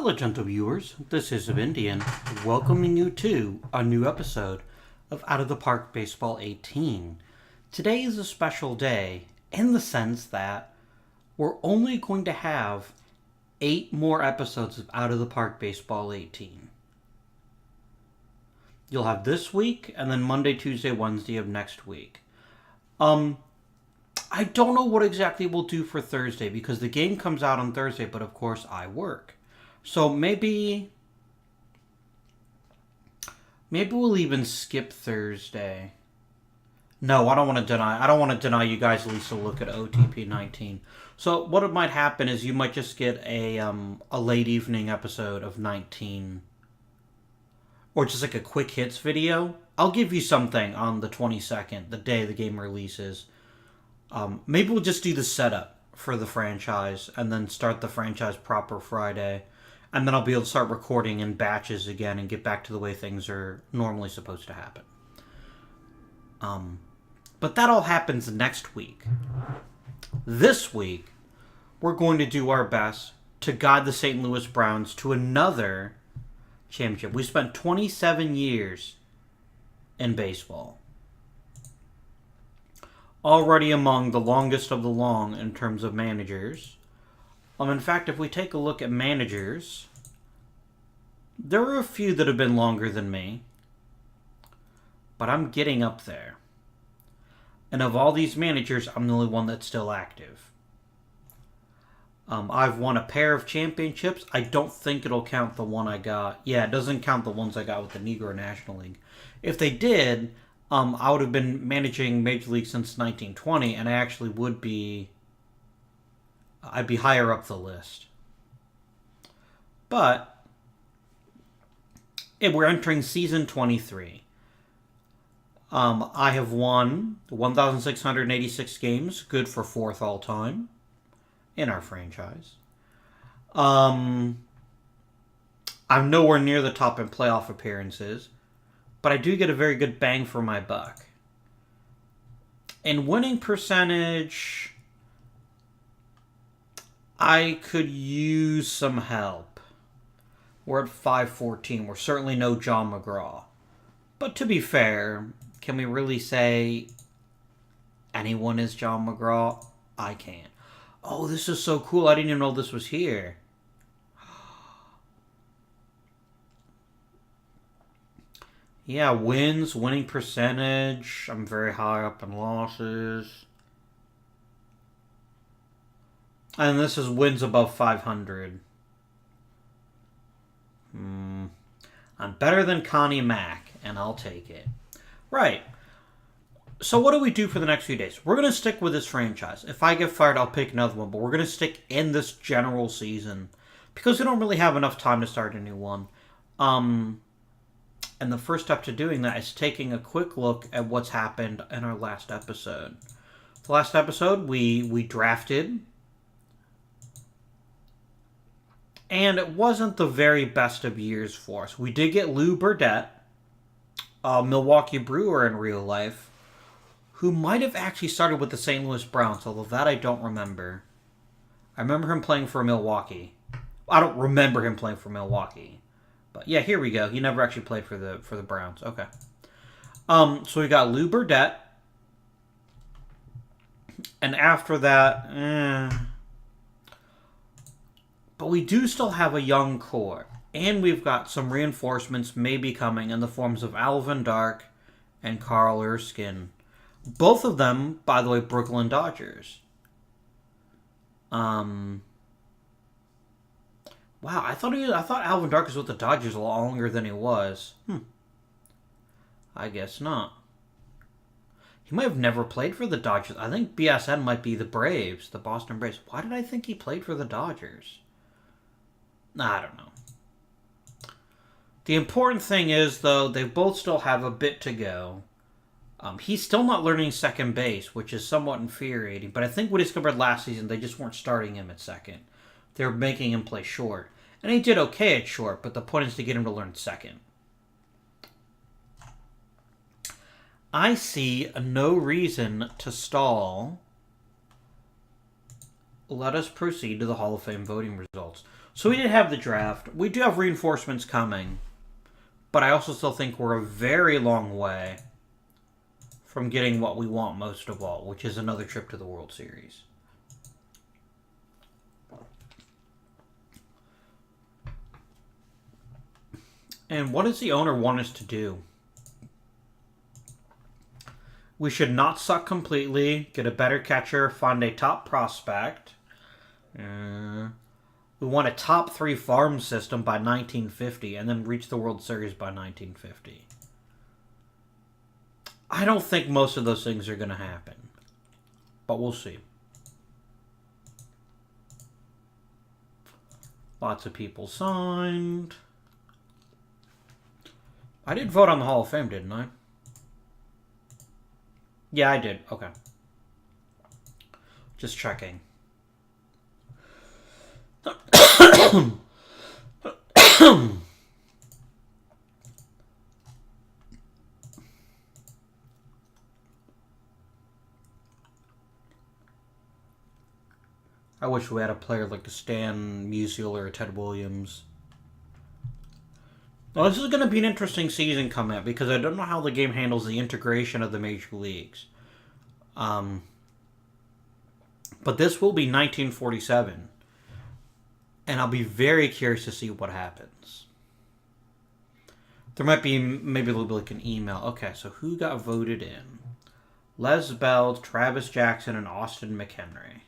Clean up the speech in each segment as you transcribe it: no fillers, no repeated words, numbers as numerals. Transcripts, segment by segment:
Hello, gentle viewers. This is Indian, welcoming you to a new episode of Out of the Park Baseball 18. Today is a special day in the sense that we're only going to have 8 more episodes of Out of the Park Baseball 18. You'll have this week, and then Monday, Tuesday, Wednesday of next week. I don't know what exactly we'll do for Thursday because the game comes out on Thursday, but of course I work. So maybe we'll even skip Thursday. No, I don't want to deny you guys at least a look at OOTP 19. So what might happen is you might just get a late evening episode of 19, or just like a quick hits video. I'll give you something on the 22nd, the day the game releases. Maybe we'll just do the setup for the franchise and then start the franchise proper Friday. And then I'll be able to start recording in batches again and get back to the way things are normally supposed to happen. But that all happens next week. This week, we're going to do our best to guide the St. Louis Browns to another championship. We spent 27 years in baseball. Already among the longest of the long in terms of managers. In fact, if we take a look at managers, there are a few that have been longer than me, but I'm getting up there. And of all these managers, I'm the only one that's still active. I've won a pair of championships. I don't think it'll count the one I got. Yeah, it doesn't count the ones I got with the Negro National League. If they did, I would have been managing Major League since 1920, and I actually would be... I'd be higher up the list. But we're entering season 23. I have won 1,686 games, good for 4th all time in our franchise. I'm nowhere near the top in playoff appearances, but I do get a very good bang for my buck. In winning percentage, I could use some help. We're at 514. We're certainly no John McGraw. But to be fair, can we really say anyone is John McGraw? I can't. Oh, this is so cool. I didn't even know this was here. Yeah, wins, winning percentage. I'm very high up in losses. And this is wins above 500. I'm better than Connie Mack, and I'll take it. Right. So what do we do for the next few days? We're going to stick with this franchise. If I get fired, I'll pick another one. But we're going to stick in this general season. Because we don't really have enough time to start a new one. And the first step to doing that is taking a quick look at what's happened in our last episode. The last episode, we drafted... And it wasn't the very best of years for us. We did get Lou Burdett, a Milwaukee Brewer in real life, who might have actually started with the St. Louis Browns, although that I don't remember. I remember him playing for Milwaukee. I don't remember him playing for Milwaukee. But yeah, here we go. He never actually played for the Browns. Okay. So we got Lou Burdett. And after that, But we do still have a young core. And we've got some reinforcements maybe coming in the forms of Alvin Dark and Carl Erskine. Both of them, by the way, Brooklyn Dodgers. Wow, I thought Alvin Dark was with the Dodgers a lot longer than he was. I guess not. He might have never played for the Dodgers. I think BSN might be the Braves, the Boston Braves. Why did I think he played for the Dodgers? I don't know. The important thing is, though, they both still have a bit to go. He's still not learning second base, which is somewhat infuriating. But I think we discovered last season they just weren't starting him at second. They were making him play short. And he did okay at short, but the point is to get him to learn second. I see no reason to stall let us proceed to the Hall of Fame voting results. So we did have the draft. We do have reinforcements coming. But I also still think we're a very long way from getting what we want most of all, which is another trip to the World Series. And what does the owner want us to do? We should not suck completely, get a better catcher, find a top prospect. We want a top 3 farm system by 1950 and then reach the World Series by 1950. I don't think most of those things are going to happen. But we'll see. Lots of people signed. I did vote on the Hall of Fame, didn't I? Yeah, I did. Okay. Just checking. I wish we had a player like a Stan Musial or a Ted Williams. Well, this is going to be an interesting season coming up because I don't know how the game handles the integration of the major leagues. But this will be 1947. And I'll be very curious to see what happens. There might be maybe a little bit like an email. Okay, so who got voted in? Les Bell, Travis Jackson, and Austin McHenry.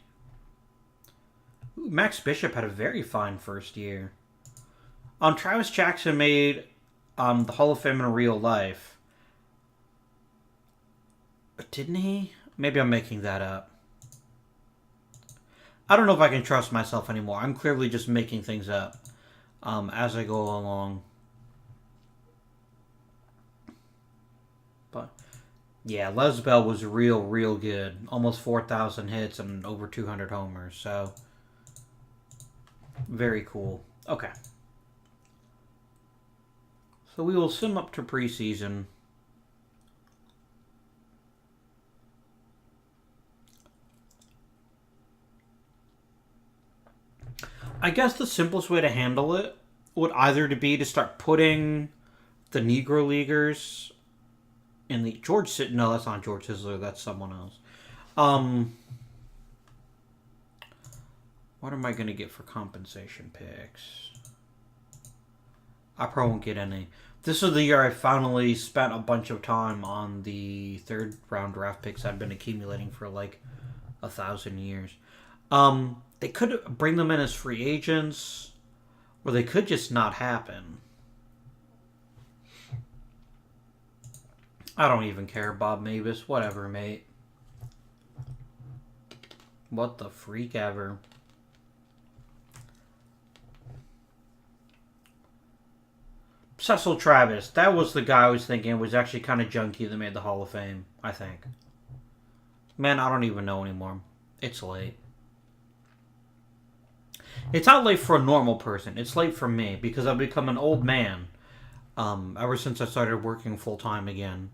Ooh, Max Bishop had a very fine first year. Travis Jackson made the Hall of Fame in real life. Didn't he? Maybe I'm making that up. I don't know if I can trust myself anymore. I'm clearly just making things up as I go along. But, yeah, Les Bell was real good. Almost 4,000 hits and over 200 homers. So, very cool. Okay. So we will sim up to preseason. I guess the simplest way to handle it would either to be to start putting the Negro Leaguers in the No, that's not George Sisler. That's someone else. What am I going to get for compensation picks? I probably won't get any. This is the year I finally spent a bunch of time on the 3rd round draft picks I've been accumulating for like 1,000 years. They could bring them in as free agents, or they could just not happen. I don't even care, Bob Mavis. Whatever, mate. What the freak ever. Cecil Travis. That was the guy I was thinking was actually kind of junky that made the Hall of Fame, I think. Man, I don't even know anymore. It's late. It's not late for a normal person. It's late for me because I've become an old man ever since I started working full-time again.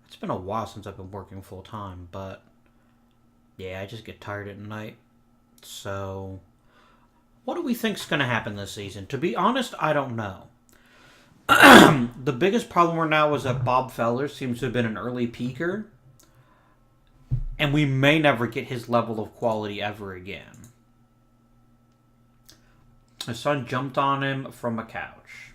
It's been a while since I've been working full-time, but yeah, I just get tired at night. So, what do we think's going to happen this season? To be honest, I don't know. The biggest problem right now is that Bob Feller seems to have been an early peaker, and we may never get his level of quality ever again. His son jumped on him from a couch.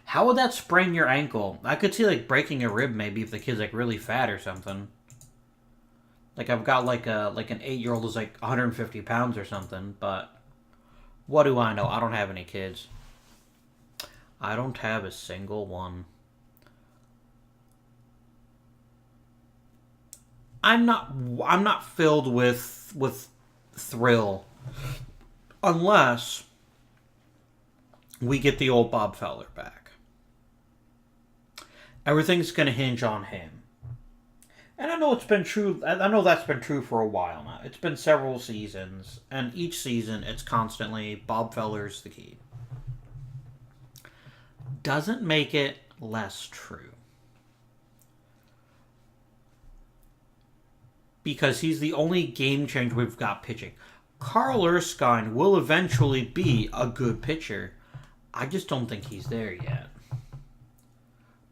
How would that sprain your ankle? I could see like breaking a rib maybe if the kid's like really fat or something. Like I've got like an 8-year-old who's like 150 pounds or something, but what do I know? I don't have any kids. I don't have a single one. I'm not filled with thrill unless we get the old Bob Feller back. Everything's going to hinge on him. And I know it's been true. I know that's been true for a while now. It's been several seasons, and each season it's constantly Bob Feller's the key. Doesn't make it less true. because he's the only game changer we've got pitching. Carl Erskine will eventually be a good pitcher. I just don't think he's there yet.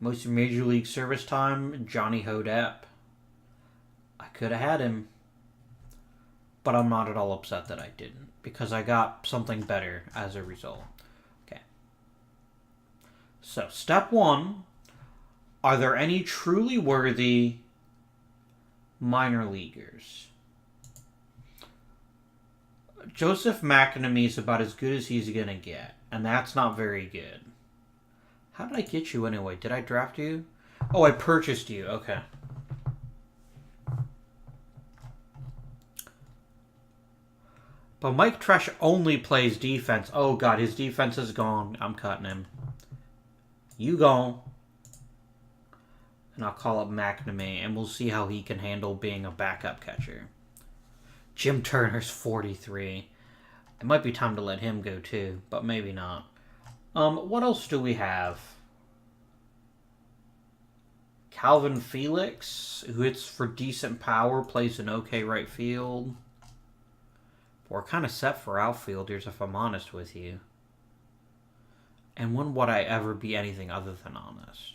Most Major League service time, Johnny Hodep. I could have had him. But I'm not at all upset that I didn't, because I got something better as a result. Okay. So, step 1. Are there any truly worthy minor leaguers? Joseph McNamee is about as good as he's going to get, and that's not very good. How did I get you anyway? Did I draft you? Oh, I purchased you. Okay. But Mike Tresh only plays defense. Oh, God, his defense is gone. I'm cutting him. You go. And I'll call up McNamee, and we'll see how he can handle being a backup catcher. Jim Turner's 43. It might be time to let him go, too, but maybe not. What else do we have? Calvin Felix, who hits for decent power, plays an okay right field. We're kind of set for outfielders, if I'm honest with you. And when would I ever be anything other than honest?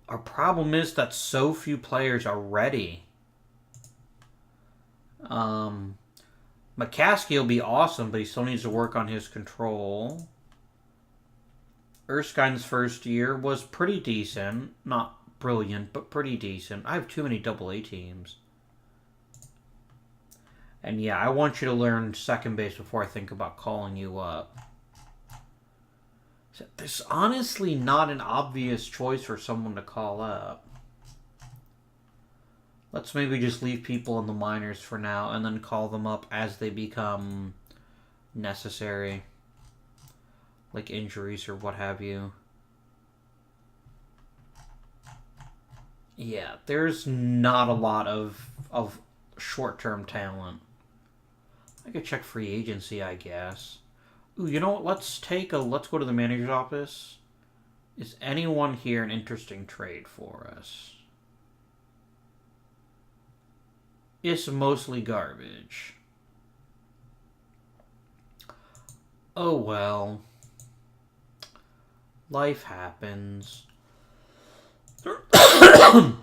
Our problem is that so few players are ready. McCaskey will be awesome, but he still needs to work on his control. Erskine's first year was pretty decent. Not brilliant, but pretty decent. I have too many AA teams. And yeah, I want you to learn second base before I think about calling you up. There's honestly not an obvious choice for someone to call up. Let's maybe just leave people in the minors for now and then call them up as they become necessary. Like injuries or what have you. Yeah, there's not a lot of short-term talent. I could check free agency, I guess. Ooh, you know what? Let's go to the manager's office. Is anyone here an interesting trade for us? It's mostly garbage. Oh well. Life happens. I'm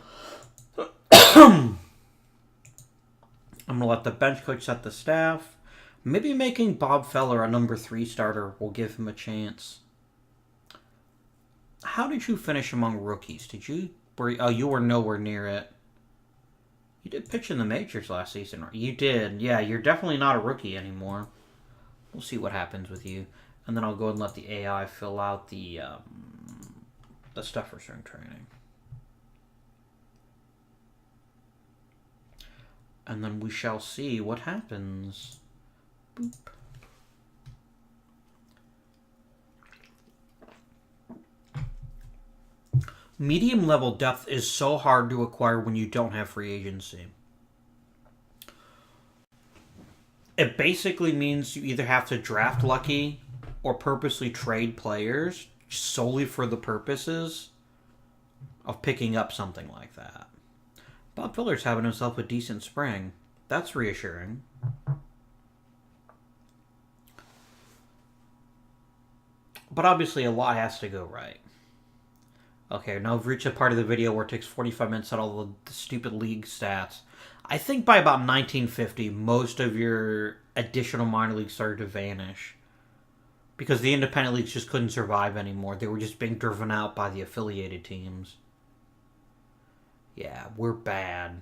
going to let the bench coach set the staff. Maybe making Bob Feller a number 3 starter will give him a chance. How did you finish among rookies? You were nowhere near it. You did pitch in the majors last season. You did. Yeah, you're definitely not a rookie anymore. We'll see what happens with you. And then I'll go and let the AI fill out the stuff for spring training. And then we shall see what happens. Boop. Medium level depth is so hard to acquire when you don't have free agency. It basically means you either have to draft lucky or purposely trade players solely for the purposes of picking up something like that. Bob Filler's having himself a decent spring. That's reassuring. But obviously a lot has to go right. Okay, now we've reached a part of the video where it takes 45 minutes at all the stupid league stats. I think by about 1950, most of your additional minor leagues started to vanish. Because the independent leagues just couldn't survive anymore. They were just being driven out by the affiliated teams. Yeah, we're bad.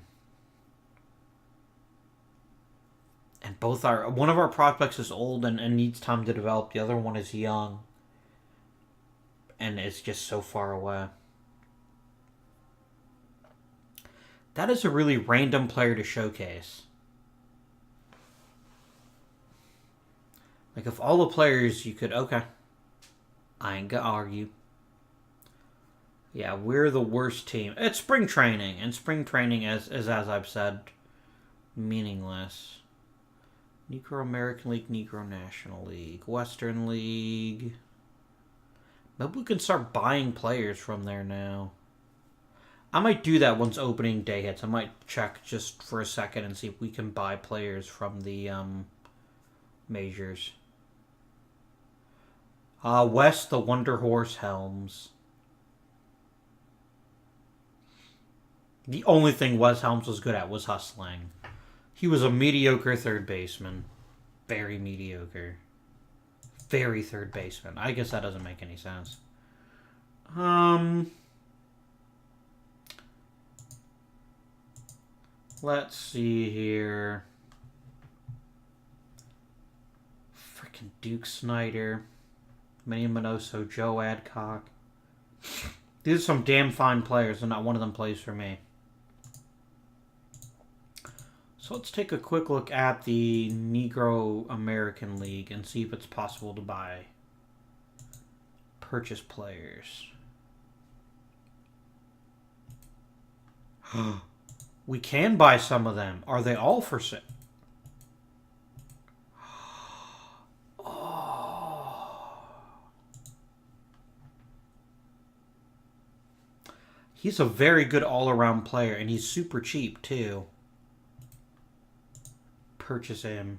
And one of our prospects is old and needs time to develop. The other one is young. And it's just so far away. That is a really random player to showcase. Like, if all the players you could... Okay. I ain't gonna argue. Yeah, we're the worst team. It's spring training. And spring training, as I've said, meaningless. Negro American League, Negro National League, Western League... Maybe we can start buying players from there now. I might do that once opening day hits. I might check just for a second and see if we can buy players from the majors. West, the Wonder Horse Helms. The only thing Wes Helms was good at was hustling. He was a mediocre third baseman. Very mediocre. Very third baseman. I guess that doesn't make any sense. Let's see here. Freaking Duke Snyder. Manny Minoso, Joe Adcock. These are some damn fine players, and not one of them plays for me. So let's take a quick look at the Negro American League and see if it's possible to buy purchase players. We can buy some of them. Are they all for sale? Oh. He's a very good all-around player, and he's super cheap, too. Purchase him.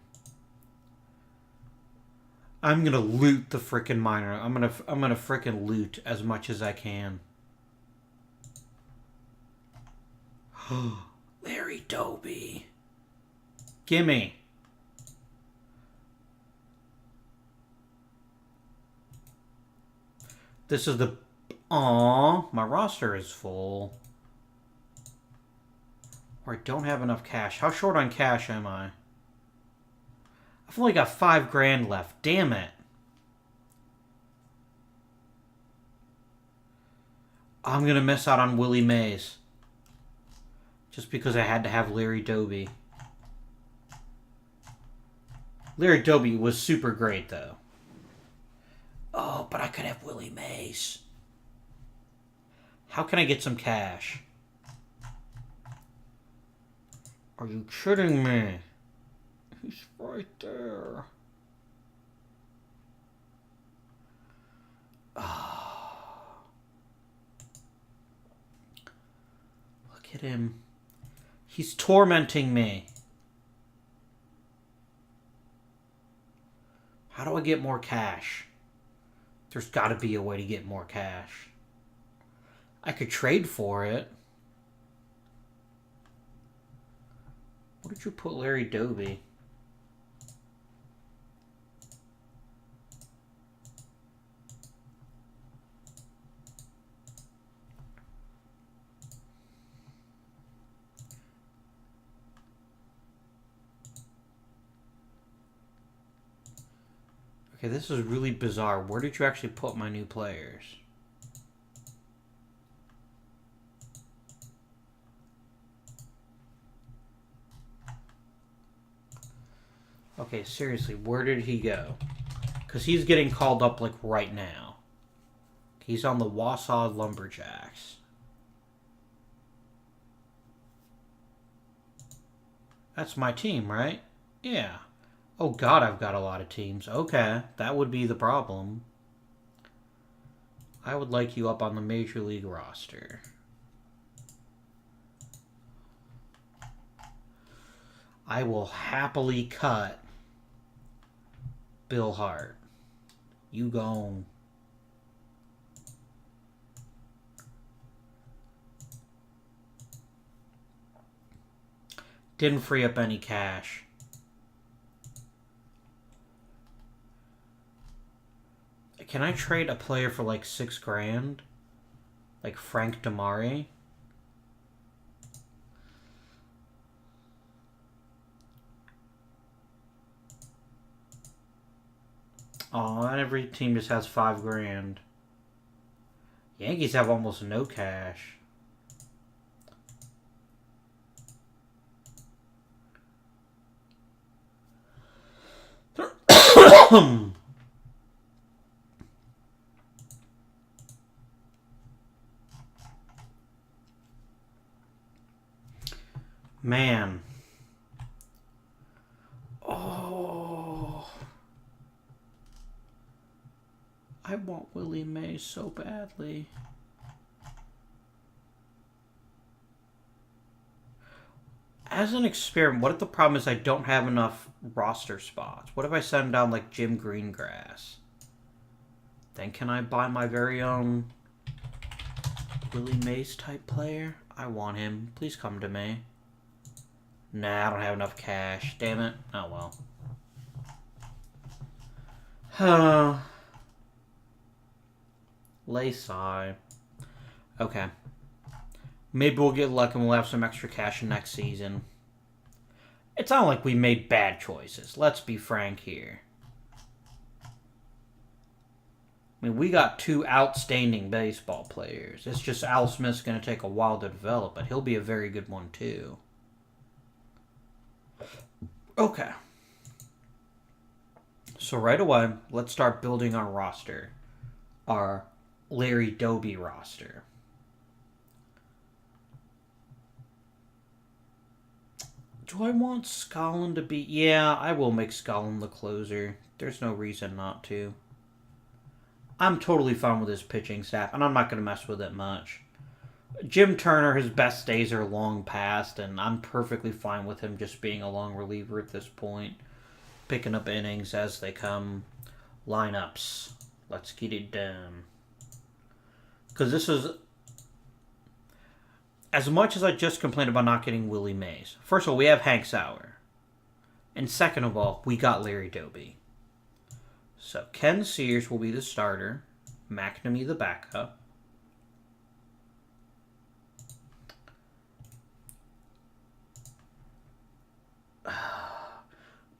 I'm gonna loot the frickin' minor. I'm gonna frickin' loot as much as I can. Larry Doby. Gimme. This is the... Aww, my roster is full. Or I don't have enough cash. How short on cash am I? I've only got $5,000 left. Damn it. I'm going to miss out on Willie Mays. Just because I had to have Larry Doby. Larry Doby was super great, though. Oh, but I could have Willie Mays. How can I get some cash? Are you kidding me? He's right there. Oh. Look at him. He's tormenting me. How do I get more cash? There's got to be a way to get more cash. I could trade for it. What did you put Larry Doby? Okay, this is really bizarre. Where did you actually put my new players? Okay, seriously, where did he go? Because he's getting called up, like, right now. He's on the Wausau Lumberjacks. That's my team, right? Yeah. Oh, God, I've got a lot of teams. Okay, that would be the problem. I would like you up on the Major League roster. I will happily cut Bill Hart. You gone. Didn't free up any cash. Can I trade a player for like $6,000? Like Frank Damari? Oh, not every team just has $5,000. Yankees have almost no cash. Man. Oh. I want Willie Mays so badly. As an experiment, what if the problem is I don't have enough roster spots? What if I send down like Jim Greengrass? Then can I buy my very own Willie Mays type player? I want him. Please come to me. Nah, I don't have enough cash. Damn it. Oh well. Laysai. Okay. Maybe we'll get lucky and we'll have some extra cash in next season. It's not like we made bad choices. Let's be frank here. I mean, we got two outstanding baseball players. It's just Al Smith's going to take a while to develop, but he'll be a very good one too. Okay. So right away, let's start building our roster. Our Larry Doby roster. Do I want Scollin to be... Yeah, I will make Scollin the closer. There's no reason not to. I'm totally fine with his pitching staff, and I'm not going to mess with it much. Jim Turner, his best days are long past, and I'm perfectly fine with him just being a long reliever at this point. Picking up innings as they come. Lineups. Let's get it done. Because this is... As much as I just complained about not getting Willie Mays. First of all, we have Hank Sauer. And second of all, we got Larry Doby. So, Ken Sears will be the starter. McNamee the backup.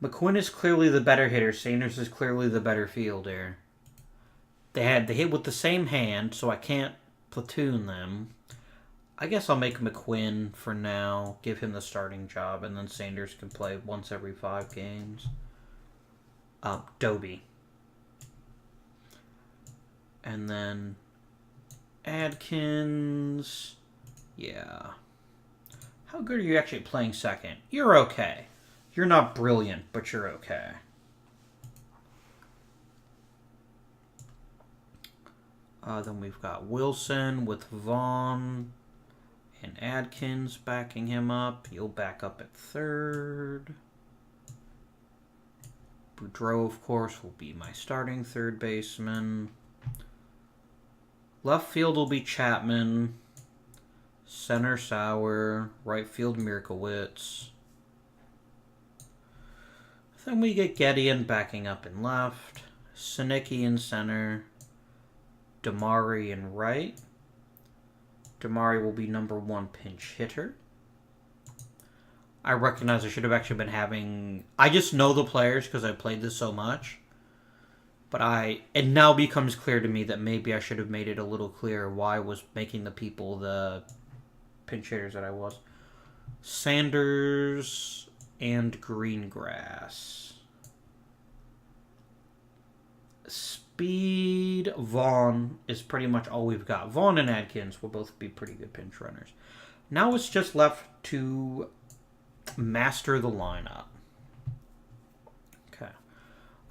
McQuinn is clearly the better hitter. Sanders is clearly the better fielder. They hit with the same hand, so I can't platoon them. I guess I'll make McQuinn for now, give him the starting job, and then Sanders can play once every 5 games. Doby. And then Adkins. Yeah. How good are you actually playing second? You're okay. You're not brilliant, but you're okay. Then we've got Wilson with Vaughn and Adkins backing him up. You'll back up at third. Boudreaux, of course, will be my starting third baseman. Left field will be Chapman. Center, Sauer. Right field, Mirkowitz. Then we get Gedeon backing up in left. Sinicki in center. Damari in right. Damari will be number 1 pinch hitter. I recognize I should have actually been having... I just know the players because I played this so much. But it now becomes clear to me that maybe I should have made it a little clearer why I was making the people the pinch hitters that I was. Sanders and Greengrass. Speed, Vaughn is pretty much all we've got. Vaughn and Adkins will both be pretty good pinch runners. Now it's just left to master the lineup. Okay.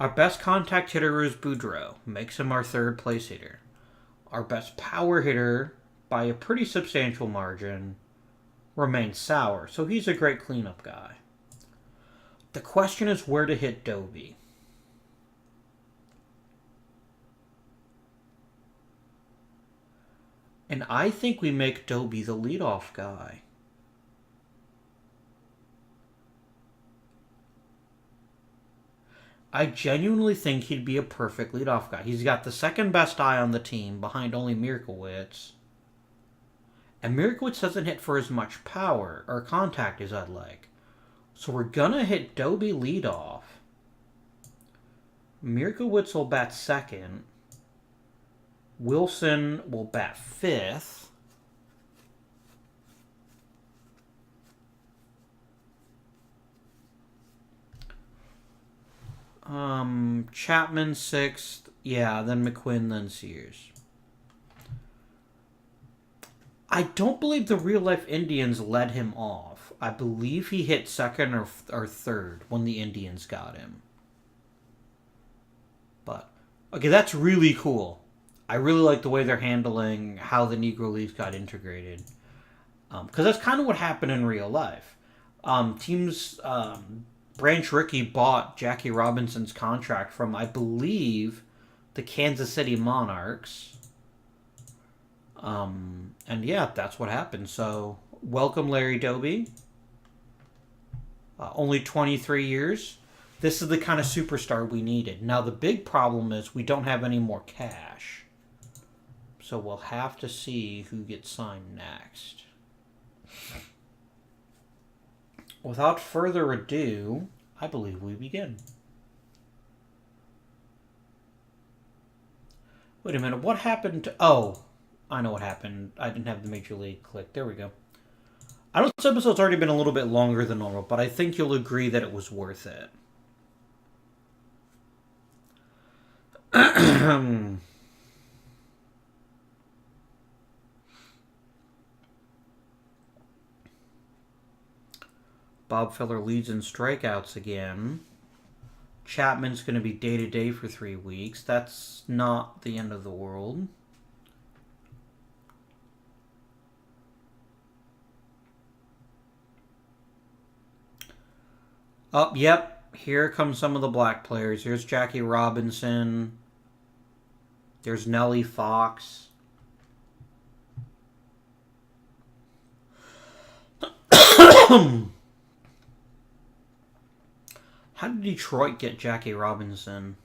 Our best contact hitter is Boudreaux. Makes him our third place hitter. Our best power hitter, by a pretty substantial margin, remains Sauer. So he's a great cleanup guy. The question is where to hit Doby. And I think we make Doby the leadoff guy. I genuinely think he'd be a perfect leadoff guy. He's got the second best eye on the team, behind only Mirkowitz. And Mirkowitz doesn't hit for as much power or contact as I'd like. So we're gonna hit Doby leadoff. Mirkowitz will bat second. Wilson will bat 5th. Chapman 6th. Yeah, then McQuinn, then Sears. I don't believe the real-life Indians led him off. I believe he hit second or third when the Indians got him. But, okay, that's really cool. I really like the way they're handling how the Negro Leagues got integrated. Because that's kind of what happened in real life. Teams, Branch Rickey bought Jackie Robinson's contract from, I believe, the Kansas City Monarchs. And yeah, that's what happened. So, welcome, Larry Doby. Only 23 years. This is the kind of superstar we needed. Now, the big problem is we don't have any more cash. So, we'll have to see who gets signed next. Without further ado, I believe we begin. Wait a minute, what happened to... Oh, I know what happened. I didn't have the Major League click. There we go. I know this episode's already been a little bit longer than normal, but I think you'll agree that it was worth it. Bob Feller leads in strikeouts again. Chapman's going to be day-to-day for 3 weeks. That's not the end of the world. Oh, yep. Here come some of the black players. Here's Jackie Robinson. There's Nellie Fox. How did Detroit get Jackie Robinson?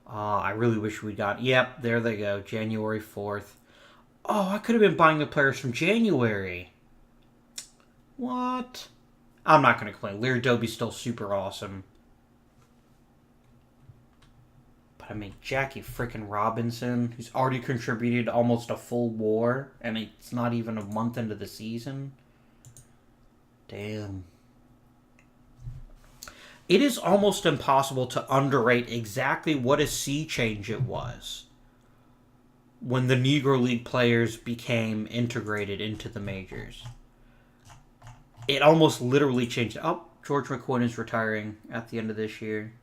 I really wish we got... Yep, there they go. January 4th. Oh, I could have been buying the players from January. What? I'm not going to complain. Larry Doby's still super awesome. But I mean, Jackie freaking Robinson, who's already contributed almost a full WAR, and it's not even a month into the season. Damn. It is almost impossible to underrate exactly what a sea change it was when the Negro League players became integrated into the majors. It almost literally changed. Oh, George McQuinn is retiring at the end of this year.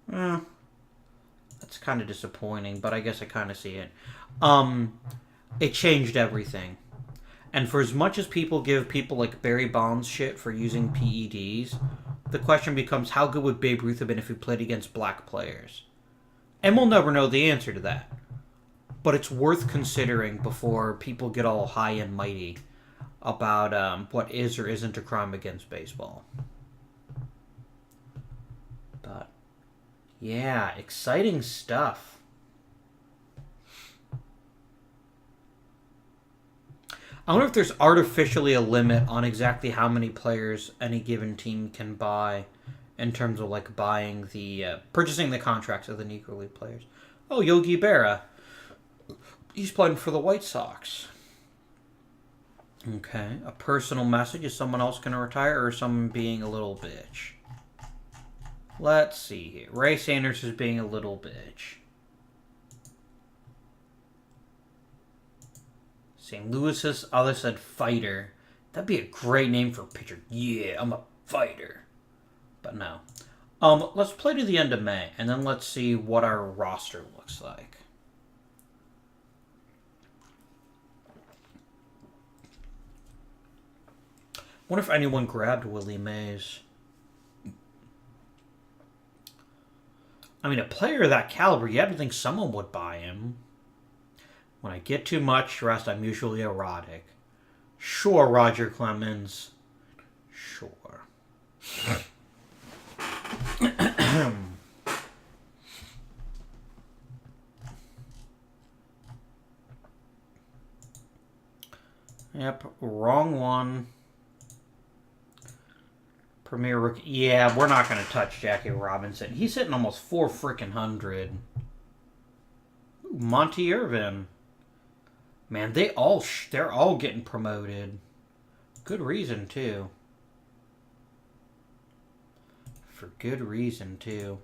That's kind of disappointing, but I guess I kind of see it. It changed everything. And for as much as people give people like Barry Bonds shit for using PEDs, the question becomes, how good would Babe Ruth have been if he played against black players? And we'll never know the answer to that. But it's worth considering before people get all high and mighty about what is or isn't a crime against baseball. But, yeah, exciting stuff. I wonder if there's artificially a limit on exactly how many players any given team can buy in terms of like buying the purchasing the contracts of the Negro League players. Oh, Yogi Berra, he's playing for the White Sox. Okay, a personal message: is someone else going to retire, or is someone being a little bitch? Let's see here. Ray Sanders is being a little bitch. St. Louis's other said fighter. That'd be a great name for a pitcher. Yeah, I'm a fighter. But no. Let's play to the end of May, and then let's see what our roster looks like. Wonder if anyone grabbed Willie Mays. I mean, a player of that caliber, you have to think someone would buy him. When I get too much stressed, I'm usually erotic. Sure, Roger Clemens. Sure. Yep, wrong one. Premier rookie. Yeah, we're not going to touch Jackie Robinson. He's hitting almost 400. Monty Irvin. Man, they're all getting promoted. Good reason, too. For good reason, too.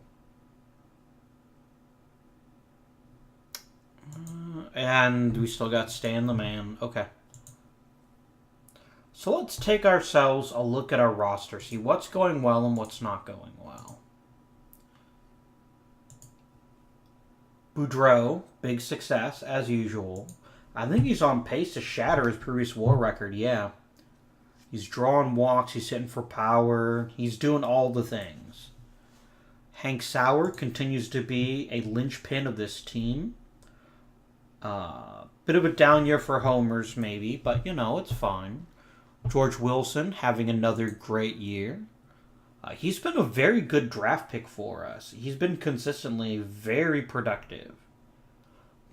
And we still got Stan the Man. Okay. So let's take ourselves a look at our roster, see what's going well and what's not going well. Boudreaux, big success, as usual. I think he's on pace to shatter his previous WAR record, yeah. He's drawing walks, he's hitting for power, he's doing all the things. Hank Sauer continues to be a linchpin of this team. Bit of a down year for homers, maybe, but, you know, it's fine. George Wilson having another great year. He's been a very good draft pick for us. He's been consistently very productive.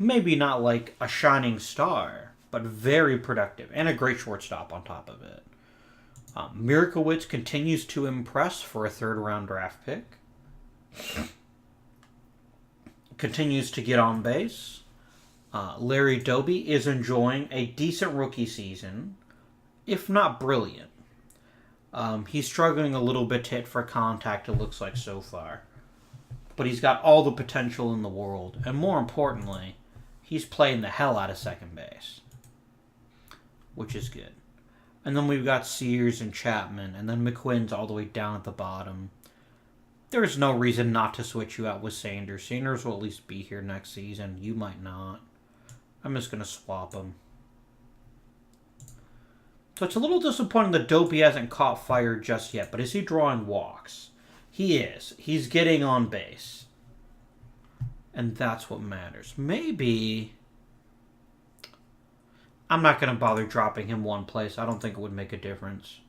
Maybe not like a shining star, but very productive. And a great shortstop on top of it. Mirkowitz continues to impress for a third-round draft pick. Continues to get on base. Larry Doby is enjoying a decent rookie season, if not brilliant. He's struggling a little bit to hit for contact, it looks like, so far. But he's got all the potential in the world. And more importantly, he's playing the hell out of second base, which is good. And then we've got Sears and Chapman, and then McQuinn's all the way down at the bottom. There's no reason not to switch you out with Sanders. Sanders will at least be here next season. You might not. I'm just going to swap him. So it's a little disappointing that Dopey hasn't caught fire just yet, but is he drawing walks? He is. He's getting on base. And that's what matters. Maybe I'm not going to bother dropping him one place. I don't think it would make a difference.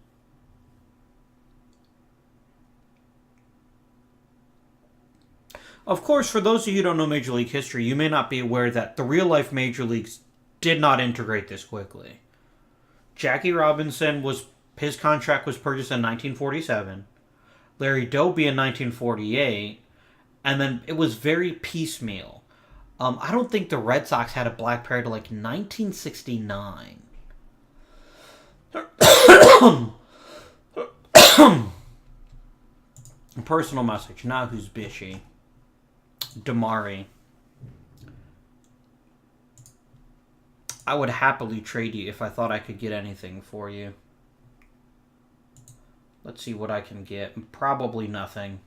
Of course, for those of you who don't know Major League history, you may not be aware that the real-life Major Leagues did not integrate this quickly. Jackie Robinson, his contract was purchased in 1947. Larry Doby in 1948. And then it was very piecemeal. I don't think the Red Sox had a black player till like 1969. Personal message. Now who's bishy? Damari. I would happily trade you if I thought I could get anything for you. Let's see what I can get. Probably nothing.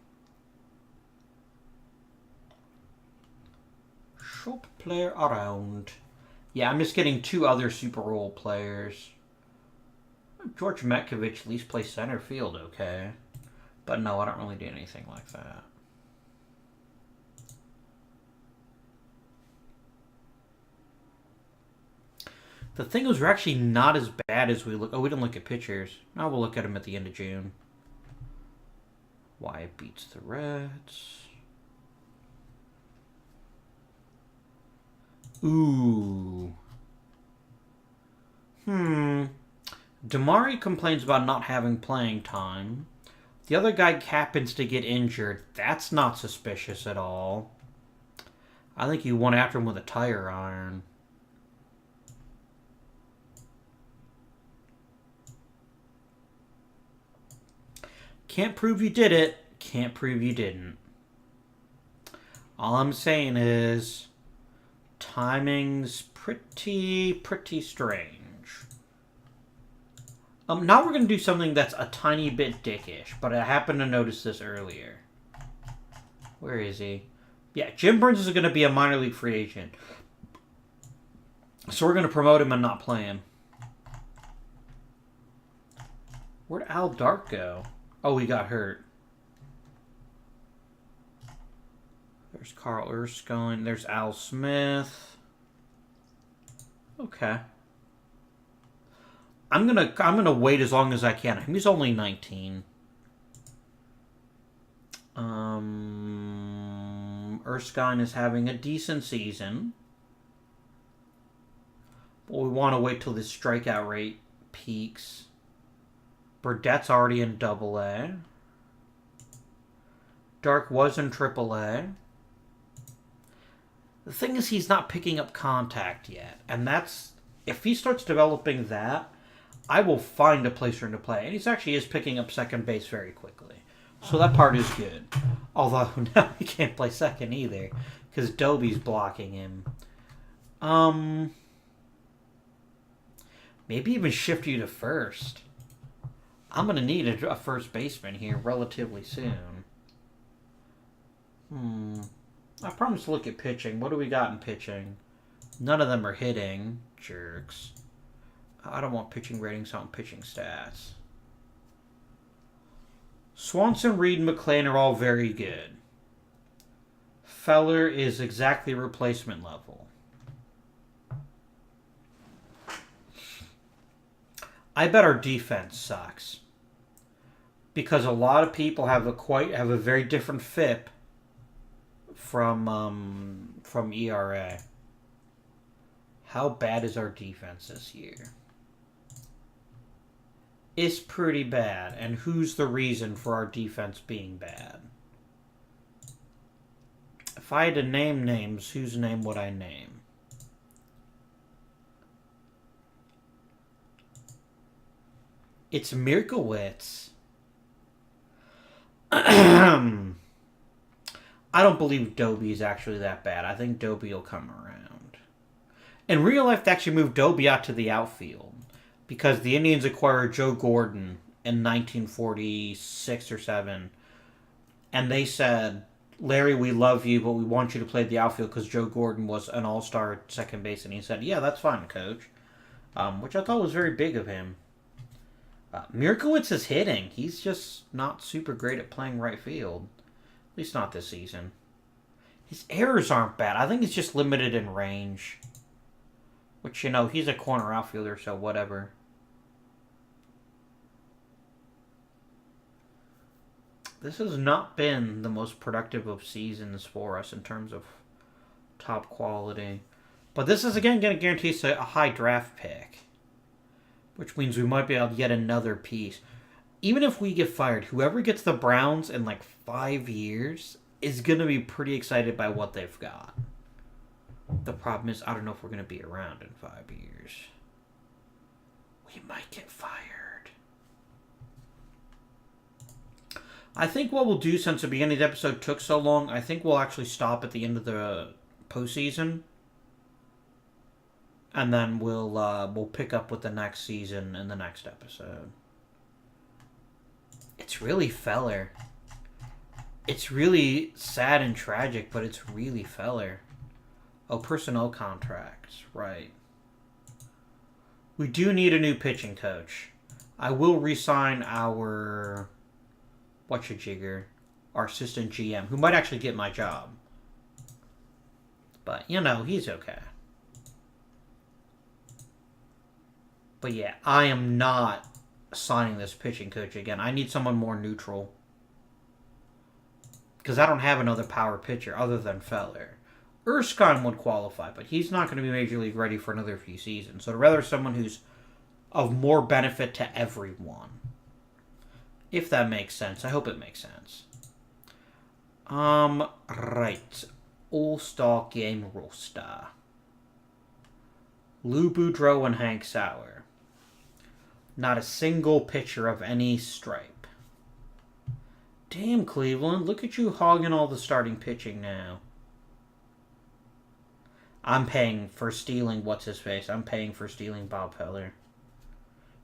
Shop player around. Yeah, I'm just getting two other Super Bowl players. George Metkovich at least plays center field okay. But no, I don't really do anything like that. The thing is, we're actually not as bad as we look. Oh, we didn't look at pitchers. Now we'll look at them at the end of June. Why beats the Reds. Ooh. Damari complains about not having playing time. The other guy happens to get injured. That's not suspicious at all. I think you went after him with a tire iron. Can't prove you did it. Can't prove you didn't. All I'm saying is timing's pretty strange. Now we're going to do something that's a tiny bit dickish, but I happened to notice this earlier. Where is he? Yeah, Jim Burns is going to be a minor league free agent. So we're going to promote him and not play him. Where'd Al Dark go? Oh, he got hurt. There's Carl Erskine. There's Al Smith. Okay. I'm gonna wait as long as I can. He's only 19. Erskine is having a decent season. But we want to wait till this strikeout rate peaks. Burdett's already in Double-A. Dark was in Triple-A. The thing is, he's not picking up contact yet. And that's... If he starts developing that, I will find a place for him to play. And he actually is picking up second base very quickly. So that part is good. Although, now he can't play second either. Because Doby's blocking him. Maybe even shift you to first. I'm going to need a first baseman here relatively soon. I promised to look at pitching. What do we got in pitching? None of them are hitting. Jerks. I don't want pitching ratings, I want pitching stats. Swanson, Reed, and McClain are all very good. Feller is exactly replacement level. I bet our defense sucks. Because a lot of people have a very different FIP from ERA. How bad is our defense this year? It's pretty bad. And who's the reason for our defense being bad? If I had to name names, whose name would I name? It's Mirkowitz. I don't believe Doby is actually that bad. I think Doby will come around. In real life, they actually moved Doby out to the outfield because the Indians acquired Joe Gordon in 1946 or 7, and they said, Larry, we love you, but we want you to play the outfield because Joe Gordon was an all-star second base. And he said, yeah, that's fine, coach. Which I thought was very big of him. Mirkowitz is hitting. He's just not super great at playing right field. At least not this season. His errors aren't bad. I think he's just limited in range. Which, you know, he's a corner outfielder, so whatever. This has not been the most productive of seasons for us in terms of top quality. But this is, again, going to guarantee us a high draft pick. Which means we might be able to get another piece. Even if we get fired, whoever gets the Browns in like 5 years is going to be pretty excited by what they've got. The problem is, I don't know if we're going to be around in 5 years. We might get fired. I think what we'll do, since the beginning of the episode took so long, I think we'll actually stop at the end of the postseason. And then we'll pick up with the next season in the next episode. It's really Feller. It's really sad and tragic, but it's really Feller. Oh, personnel contracts. Right. We do need a new pitching coach. I will re-sign our... whatcha-jigger. Our assistant GM, who might actually get my job. But, you know, he's okay. But yeah, I am not signing this pitching coach again. I need someone more neutral. Because I don't have another power pitcher other than Feller. Erskine would qualify, but he's not going to be Major League ready for another few seasons. So I'd rather someone who's of more benefit to everyone. If that makes sense. I hope it makes sense. Right. All-Star Game roster. Lou Boudreau and Hank Sauer. Not a single pitcher of any stripe. Damn, Cleveland. Look at you hogging all the starting pitching now. I'm paying for stealing what's-his-face. I'm paying for stealing Bob Feller.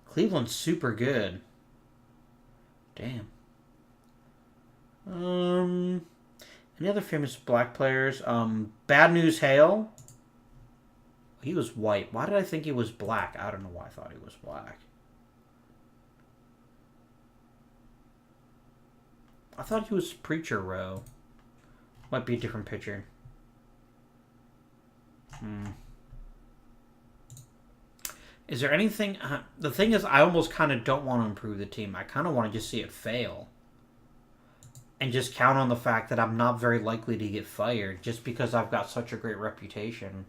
Cleveland's super good. Damn. Any other famous black players? Bad News Hale. He was white. Why did I think he was black? I don't know why I thought he was black. I thought he was Preacher Row. Might be a different picture. Is there anything... the thing is, I almost kind of don't want to improve the team. I kind of want to just see it fail. And just count on the fact that I'm not very likely to get fired just because I've got such a great reputation.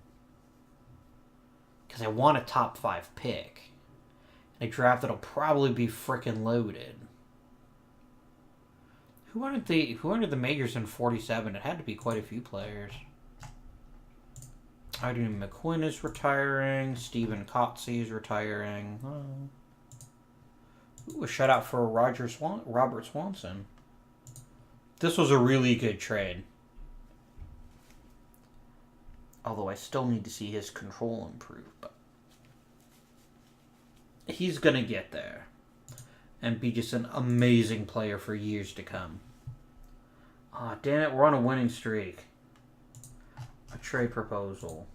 Because I want a top 5 pick. In a draft that'll probably be frickin' loaded. Who entered the majors in 47? It had to be quite a few players. Irene McQuinn is retiring. Stephen Kotze is retiring. Ooh, a shutout for Robert Swanson. This was a really good trade. Although I still need to see his control improve. But he's going to get there. and be just an amazing player for years to come. Ah, oh, damn it, we're on a winning streak. A trade proposal.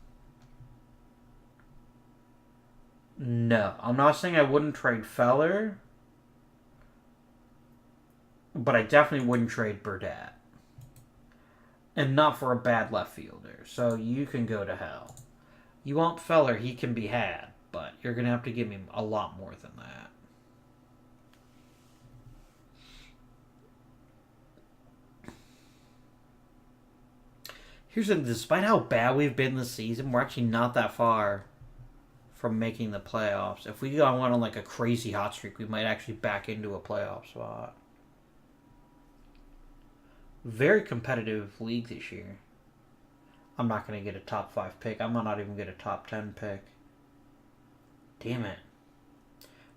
No, I'm not saying I wouldn't trade Feller, but I definitely wouldn't trade Burdett. And not for a bad left fielder, so you can go to hell. You want Feller, he can be had, but you're going to have to give me a lot more than that. Here's the thing, despite how bad we've been this season, we're actually not that far from making the playoffs. If we go on like a crazy hot streak, we might actually back into a playoff spot. Very competitive league this year. I'm not going to get a top 5 pick. I might not even get a top 10 pick. Damn it.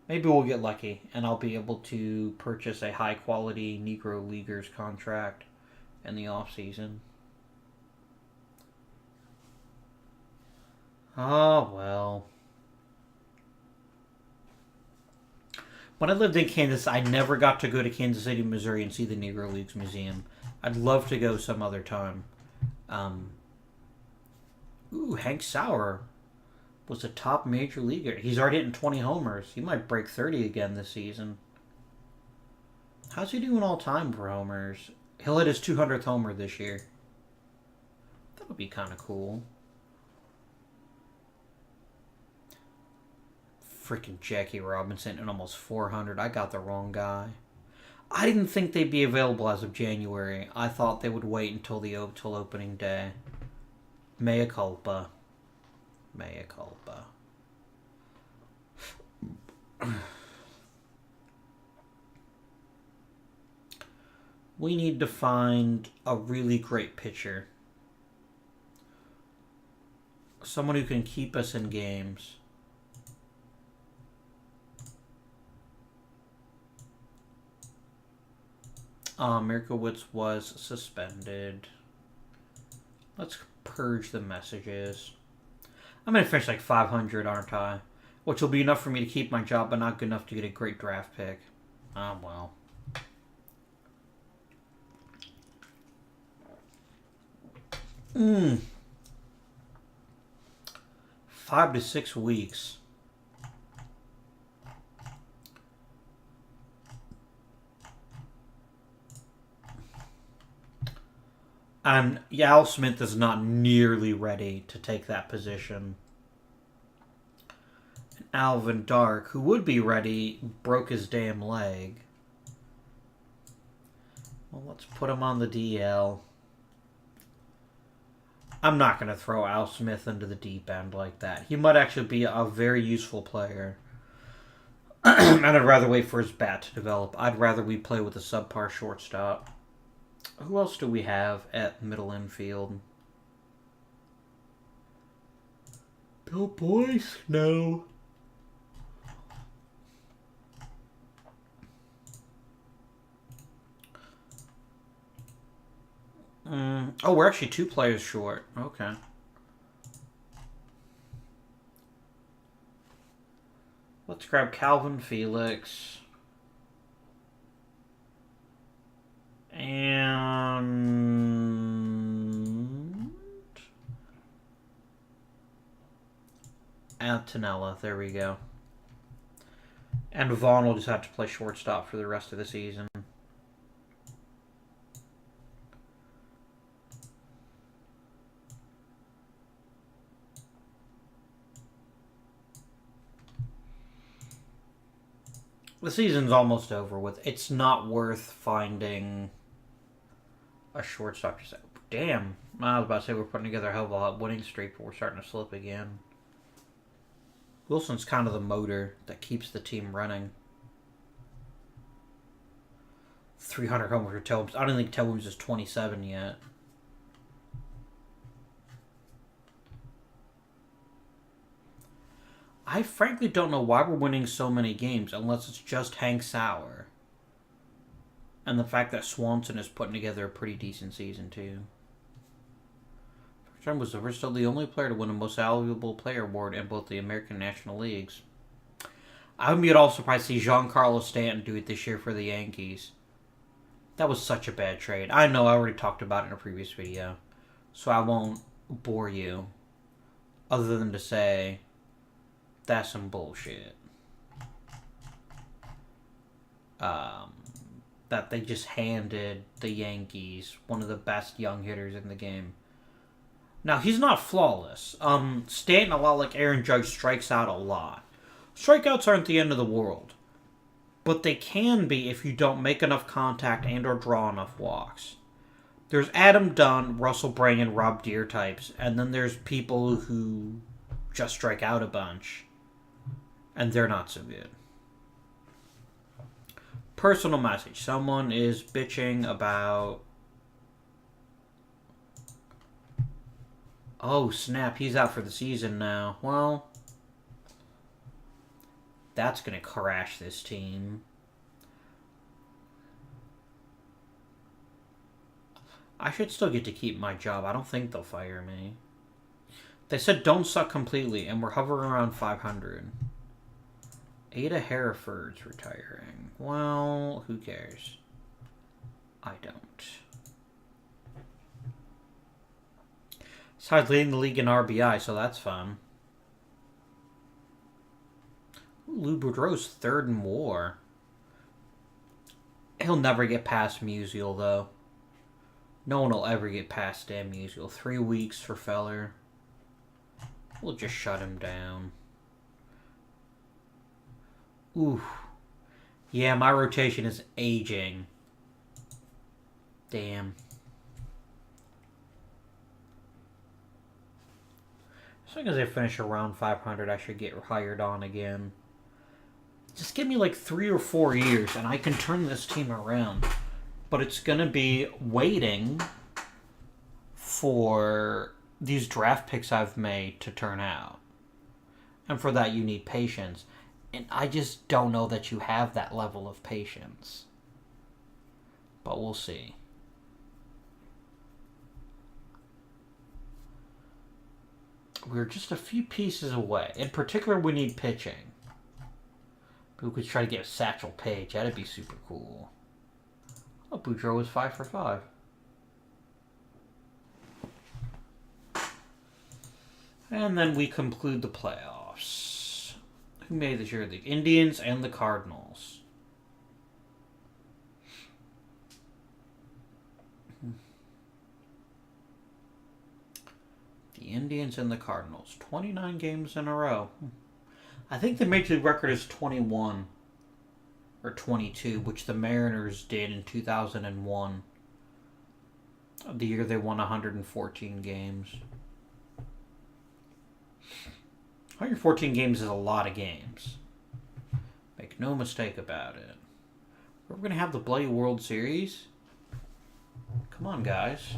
Maybe we'll get lucky, and I'll be able to purchase a high-quality Negro Leaguers contract in the offseason. Oh, well. When I lived in Kansas, I never got to go to Kansas City, Missouri and see the Negro Leagues Museum. I'd love to go some other time. Hank Sauer was a top major leaguer. He's already hitting 20 homers. He might break 30 again this season. How's he doing all time for homers? He'll hit his 200th homer this year. That would be kind of cool. Freaking Jackie Robinson and almost 400. I got the wrong guy. I didn't think they'd be available as of January. I thought they would wait until opening day. Mea culpa. Mea culpa. We need to find a really great pitcher. Someone who can keep us in games. Mirkowitz was suspended. Let's purge the messages. I'm going to finish like 500, aren't I? Which will be enough for me to keep my job, but not good enough to get a great draft pick. Oh, well. Hmm. 5 to 6 weeks. And Al Smith is not nearly ready to take that position. And Alvin Dark, who would be ready, broke his damn leg. Well, let's put him on the DL. I'm not going to throw Al Smith into the deep end like that. He might actually be a very useful player. And I'd rather wait for his bat to develop. I'd rather we play with a subpar shortstop. Who else do we have at middle infield? Bill Boyce? No. Oh, we're actually 2 players short. Okay. Let's grab Calvin Felix. And Antonella, there we go. And Vaughn will just have to play shortstop for the rest of the season. The season's almost over with. It's not worth finding a shortstop. Damn. I was about to say we're putting together a hell of a winning streak, but we're starting to slip again. Wilson's kind of the motor that keeps the team running. 300 homers for Tel Williams. I don't think Tel Williams is 27 yet. I frankly don't know why we're winning so many games unless it's just Hank Sauer. And the fact that Swanson is putting together a pretty decent season, too. First time was still the only player to win a Most Valuable Player award in both the American National Leagues. I wouldn't be at all surprised to see Giancarlo Stanton do it this year for the Yankees. That was such a bad trade. I know, I already talked about it in a previous video, so I won't bore you, other than to say that's some bullshit. That they just handed the Yankees one of the best young hitters in the game. Now, he's not flawless. Stanton, a lot like Aaron Judge, strikes out a lot. Strikeouts aren't the end of the world, but they can be if you don't make enough contact and or draw enough walks. There's Adam Dunn, Russell Brand, Rob Deere types, and then there's people who just strike out a bunch, and they're not so good. Personal message. Someone is bitching about... Oh, snap. He's out for the season now. Well, that's going to crash this team. I should still get to keep my job. I don't think they'll fire me. They said don't suck completely, and we're hovering around 500. Ada Hereford's retiring. Well, who cares? I don't. Besides leading the league in RBI, so that's fun. Lou Boudreau's third in WAR. He'll never get past Musial, though. No one will ever get past Dan Musial. 3 weeks for Feller. We'll just shut him down. Ooh. Yeah, my rotation is aging. Damn. As long as I finish around 500, I should get hired on again. Just give me like 3 or 4 years, and I can turn this team around. But it's going to be waiting for these draft picks I've made to turn out. And for that, you need patience. And I just don't know that you have that level of patience. But we'll see. We're just a few pieces away. In particular, we need pitching. We could try to get Satchel Paige. That'd be super cool. Oh, Boudreaux was 5 for 5. And then we conclude the playoffs. Who made this year? The Indians and the Cardinals. The Indians and the Cardinals. 29 games in a row. I think the Major League record is 21. Or 22, which the Mariners did in 2001. The year they won 114 games. 114 games is a lot of games. Make no mistake about it. We're going to have the bloody World Series? Come on, guys.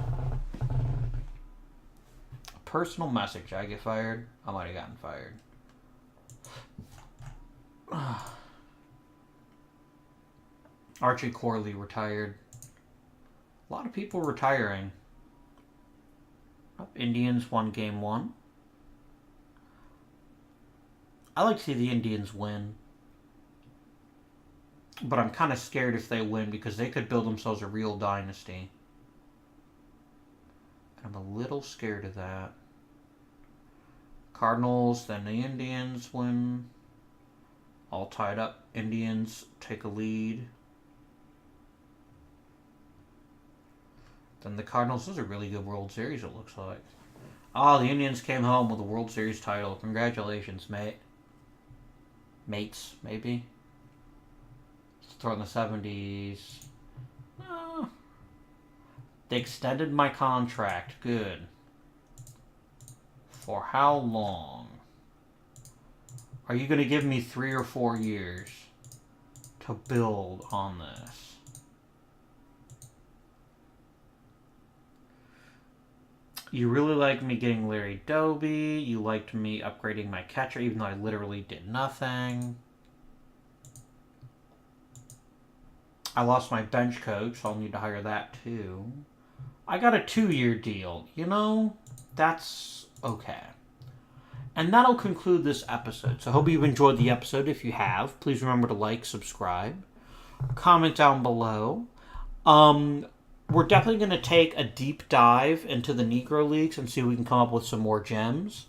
A personal message. I get fired? I might have gotten fired. Archie Corley retired. A lot of people retiring. Indians won game 1. I like to see the Indians win. But I'm kind of scared if they win because they could build themselves a real dynasty. I'm a little scared of that. Cardinals, then the Indians win. All tied up. Indians take a lead. Then the Cardinals. This is a really good World Series, it looks like. Oh, the Indians came home with a World Series title. Congratulations, mate. Mates, maybe. Throw in the 70s. Oh. They extended my contract. Good. For how long? Are you going to give me 3 or 4 years to build on this? You really liked me getting Larry Doby. You liked me upgrading my catcher, even though I literally did nothing. I lost my bench coach, so I'll need to hire that too. I got a 2-year deal. You know, that's okay. And that'll conclude this episode. So I hope you've enjoyed the episode. If you have, please remember to like, subscribe, comment down below. We're definitely going to take a deep dive into the Negro Leagues and see if we can come up with some more gems.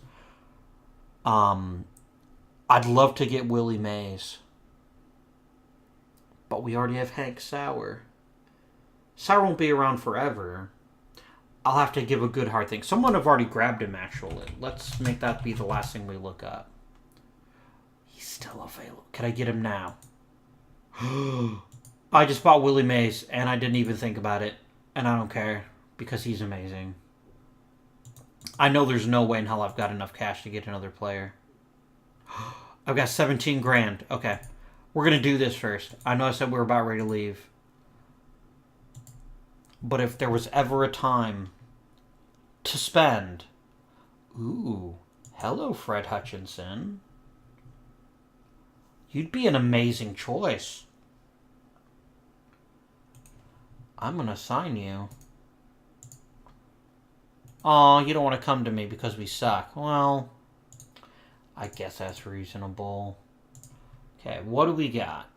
I'd love to get Willie Mays. But we already have Hank Sauer. Sauer won't be around forever. I'll have to give a good hard think. Someone have already grabbed him, actually. Let's make that be the last thing we look up. He's still available. Can I get him now? I just bought Willie Mays, and I didn't even think about it. And I don't care, because he's amazing. I know there's no way in hell I've got enough cash to get another player. I've got 17 grand. Okay. We're going to do this first. I know I said we were about ready to leave. But if there was ever a time to spend... Ooh. Hello, Fred Hutchinson. You'd be an amazing choice. I'm going to sign you. Aw, you don't want to come to me because we suck. Well, I guess that's reasonable. Okay, what do we got?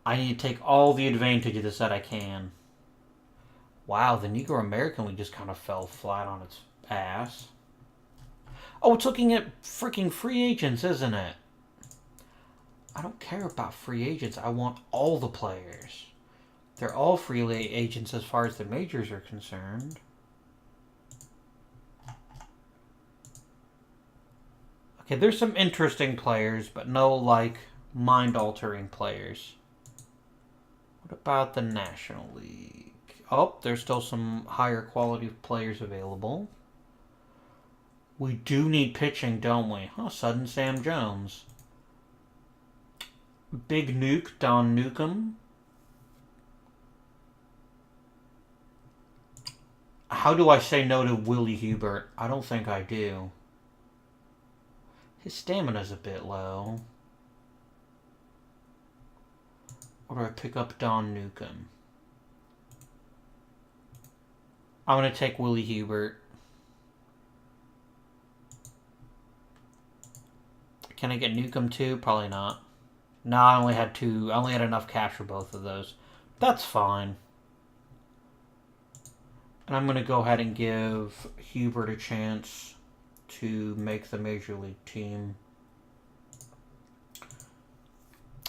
I need to take all the advantage of this that I can. Wow, the Negro American League just kind of fell flat on its ass. Oh, it's looking at freaking free agents, isn't it? I don't care about free agents. I want all the players. They're all free agents as far as the majors are concerned. Okay, there's some interesting players, but no, like, mind-altering players. What about the National League? Oh, there's still some higher quality players available. We do need pitching, don't we? Oh, sudden Sam Jones. Big Nuke, Don Newcomb. How do I say no to Willie Hubert? I don't think I do. His stamina's a bit low. Or do I pick up Don Newcomb? I'm going to take Willie Hubert. Can I get Newcomb too? Probably not. No, I only had two. I only had enough cash for both of those. That's fine. And I'm going to go ahead and give Hubert a chance to make the Major League team.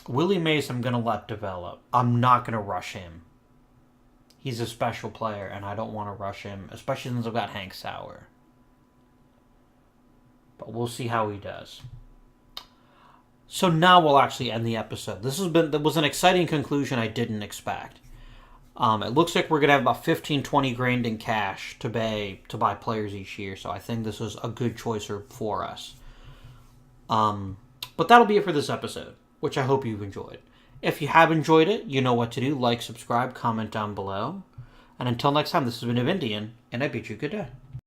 Willie Mays I'm going to let develop. I'm not going to rush him. He's a special player, and I don't want to rush him, especially since I've got Hank Sauer. But we'll see how he does. So now we'll actually end the episode. That was an exciting conclusion I didn't expect. It looks like we're going to have about 15, 20 grand in cash to buy players each year. So I think this is a good choice for us. But that'll be it for this episode, which I hope you've enjoyed. If you have enjoyed it, you know what to do. Like, subscribe, comment down below. And until next time, this has been Indian, and I bid you good day.